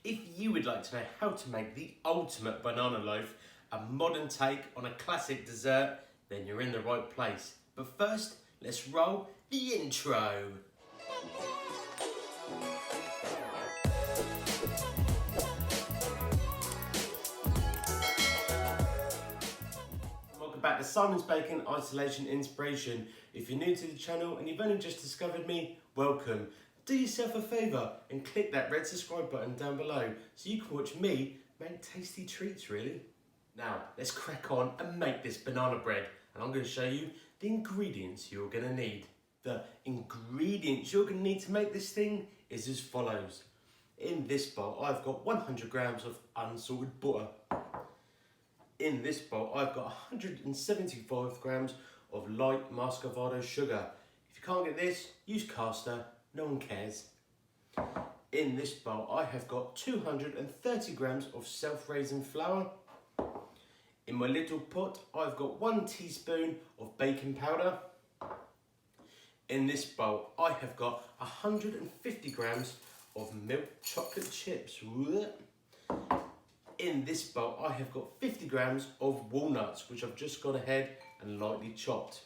If you would like to know how to make the ultimate banana loaf, a modern take on a classic dessert, then you're in the right place. But first, let's roll the intro. Welcome back to Simon's Bacon Isolation Inspiration. If you're new to the channel and you've only just discovered me, welcome. Do yourself a favour and click that red subscribe button down below so you can watch me make tasty treats really. Now let's crack on and make this banana bread, and I'm going to show you the ingredients you're going to need. The ingredients you're going to need to make this thing is as follows. In this bowl I've got 100 grams of unsalted butter. In this bowl I've got 175 grams of light muscovado sugar. If you can't get this, use caster, no one cares. In this bowl I have got 230 grams of self-raising flour. In my little pot I've got 1 teaspoon of baking powder. In this bowl I have got 150 grams of milk chocolate chips. In this bowl I have got 50 grams of walnuts, which I've just gone ahead and lightly chopped.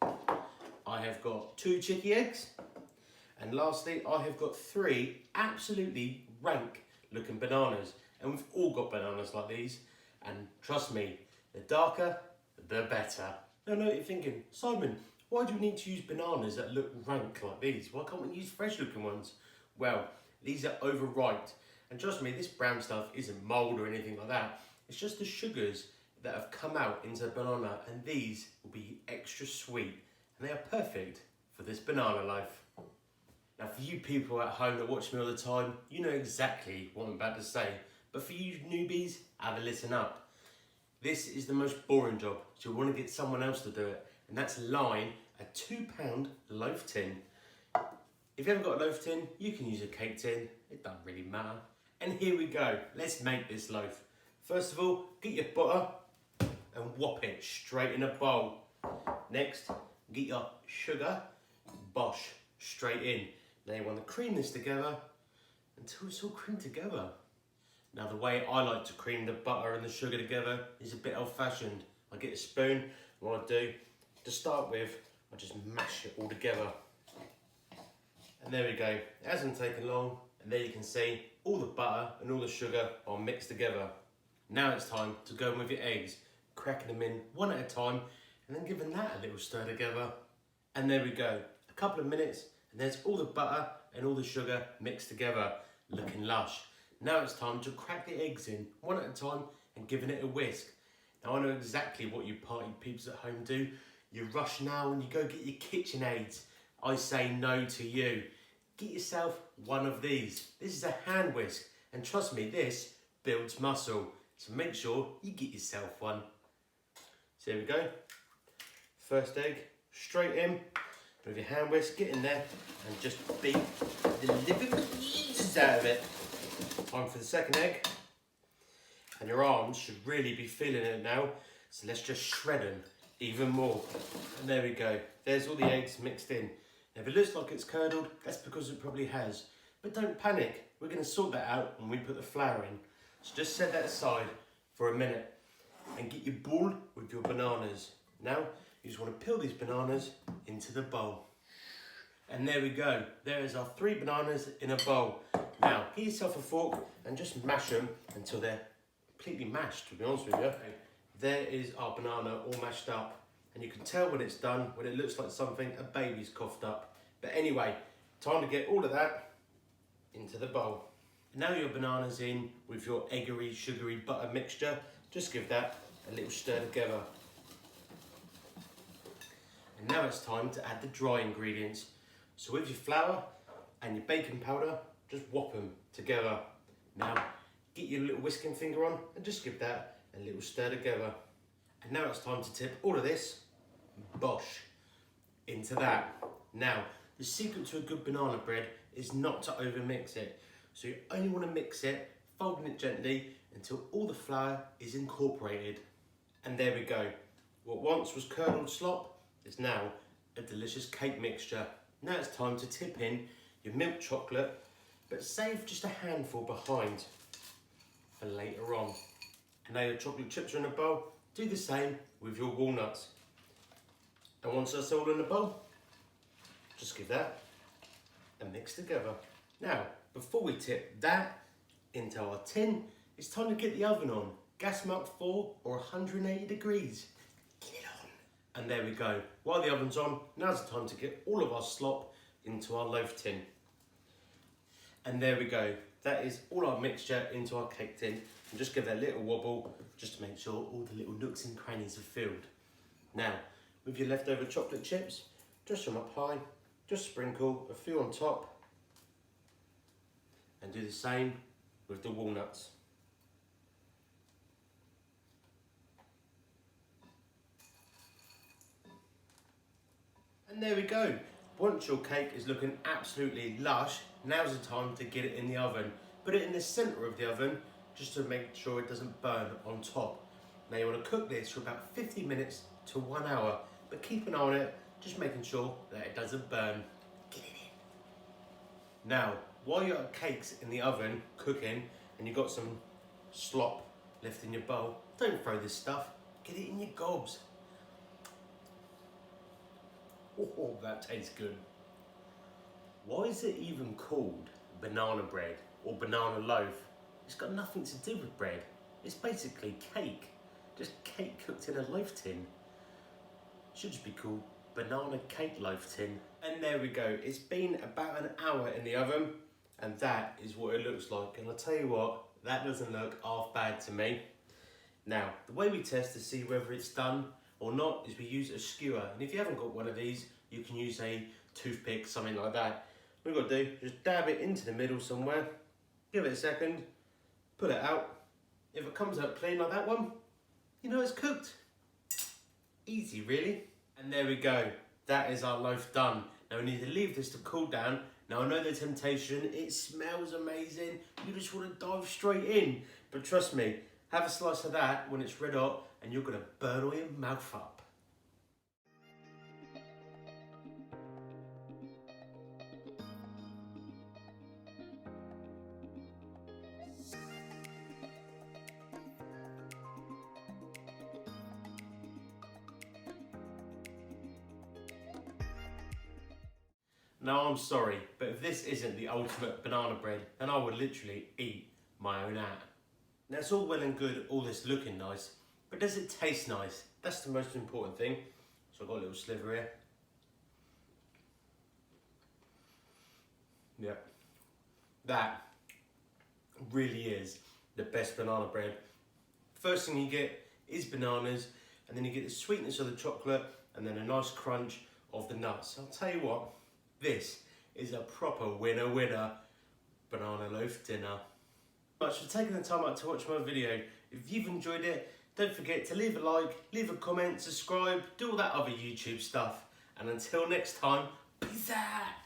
I have got 2 chicky eggs. And lastly, I have got 3 absolutely rank looking bananas. And we've all got bananas like these. And trust me, the darker, the better. Now I know what you're thinking, Simon, why do we need to use bananas that look rank like these? Why can't we use fresh looking ones? Well, these are overripe. And trust me, this brown stuff isn't mould or anything like that. It's just the sugars that have come out into the banana, and these will be extra sweet. And they are perfect for this banana loaf. Now for you people at home that watch me all the time, you know exactly what I'm about to say. But for you newbies, have a listen up. This is the most boring job, so you'll want to get someone else to do it. And that's line a £2 loaf tin. If you haven't got a loaf tin, you can use a cake tin. It doesn't really matter. And here we go, let's make this loaf. First of all, get your butter and whop it straight in a bowl. Next, get your sugar, bosh, straight in. Now you want to cream this together until it's all creamed together. Now the way I like to cream the butter and the sugar together is a bit old fashioned. I get a spoon, and what I do, to start with, I just mash it all together. And there we go, it hasn't taken long, and there you can see all the butter and all the sugar are mixed together. Now it's time to go in with your eggs, cracking them in one at a time, and then giving that a little stir together. And there we go, a couple of minutes, and there's all the butter and all the sugar mixed together, looking lush. Now it's time to crack the eggs in one at a time and giving it a whisk. Now I know exactly what you party peeps at home do. You rush now and you go get your KitchenAids. I say no to you. Get yourself one of these. This is a hand whisk, and trust me, this builds muscle. So make sure you get yourself one. So here we go. First egg, straight in. With your hand whisk, get in there and just beat the living bejesus out of it. Time for the second egg. And your arms should really be feeling it now. So let's just shred them even more. And there we go. There's all the eggs mixed in. Now if it looks like it's curdled, that's because it probably has. But don't panic. We're going to sort that out when we put the flour in. So just set that aside for a minute and get your bowl with your bananas. Now you just want to peel these bananas into the bowl. And there we go. There is our 3 bananas in a bowl. Now get yourself a fork and just mash them until they're completely mashed, to be honest with you. There is our banana all mashed up. And you can tell when it's done, when it looks like something a baby's coughed up. But anyway, time to get all of that into the bowl. Now your banana's in with your eggery, sugary butter mixture. Just give that a little stir together. And now it's time to add the dry ingredients. So with your flour and your baking powder, just whop them together. Now get your little whisking finger on and just give that a little stir together. And now it's time to tip all of this, bosh, into that. Now, the secret to a good banana bread is not to overmix it. So you only want to mix it, folding it gently until all the flour is incorporated. And there we go. What once was curdled slop is now a delicious cake mixture. Now it's time to tip in your milk chocolate, but save just a handful behind. for later on. And now your chocolate chips are in a bowl, do the same with your walnuts. And once that's all in the bowl, just give that a mix together. Now, before we tip that into our tin, it's time to get the oven on. Gas mark 4 or 180 degrees. Get it on. And there we go. While the oven's on, now's the time to get all of our slop into our loaf tin. And there we go. That is all our mixture into our cake tin. And just give that a little wobble, just to make sure all the little nooks and crannies are filled. Now, with your leftover chocolate chips, just them up high, just sprinkle a few on top, and do the same with the walnuts. And there we go. Once your cake is looking absolutely lush, now's the time to get it in the oven. Put it in the centre of the oven, just to make sure it doesn't burn on top. Now you want to cook this for about 50 minutes to 1 hour, but keep an eye on it, just making sure that it doesn't burn. Get it in. Now, while your cake's in the oven cooking, and you've got some slop left in your bowl, don't throw this stuff, get it in your gobs. Oh, that tastes good. Why is it even called banana bread or banana loaf? It's got nothing to do with bread. It's basically cake. Just cake cooked in a loaf tin. Should just be called banana cake loaf tin. And there we go. It's been about an hour in the oven, and that is what it looks like. And I'll tell you what, that doesn't look half bad to me. Now, the way we test to see whether it's done or not is we use a skewer. And if you haven't got one of these, you can use a toothpick, something like that. What we've got to do is just dab it into the middle somewhere, give it a second, pull it out. If it comes out clean like that one, you know it's cooked. Easy, really. And there we go. That is our loaf done. Now we need to leave this to cool down. Now I know the temptation, it smells amazing. You just want to dive straight in. But trust me, have a slice of that when it's red hot and you're going to burn all your mouth up. Now I'm sorry, but if this isn't the ultimate banana bread, then I would literally eat my own hat. Now it's all well and good, all this looking nice, but does it taste nice? That's the most important thing. So I've got a little sliver here. Yeah, that really is the best banana bread. First thing you get is bananas, and then you get the sweetness of the chocolate, and then a nice crunch of the nuts. I'll tell you what, this is a proper winner banana loaf dinner. Thanks for taking the time out to watch my video. If you've enjoyed it, don't forget to leave a like, leave a comment, subscribe, do all that other YouTube stuff. And until next time, peace out.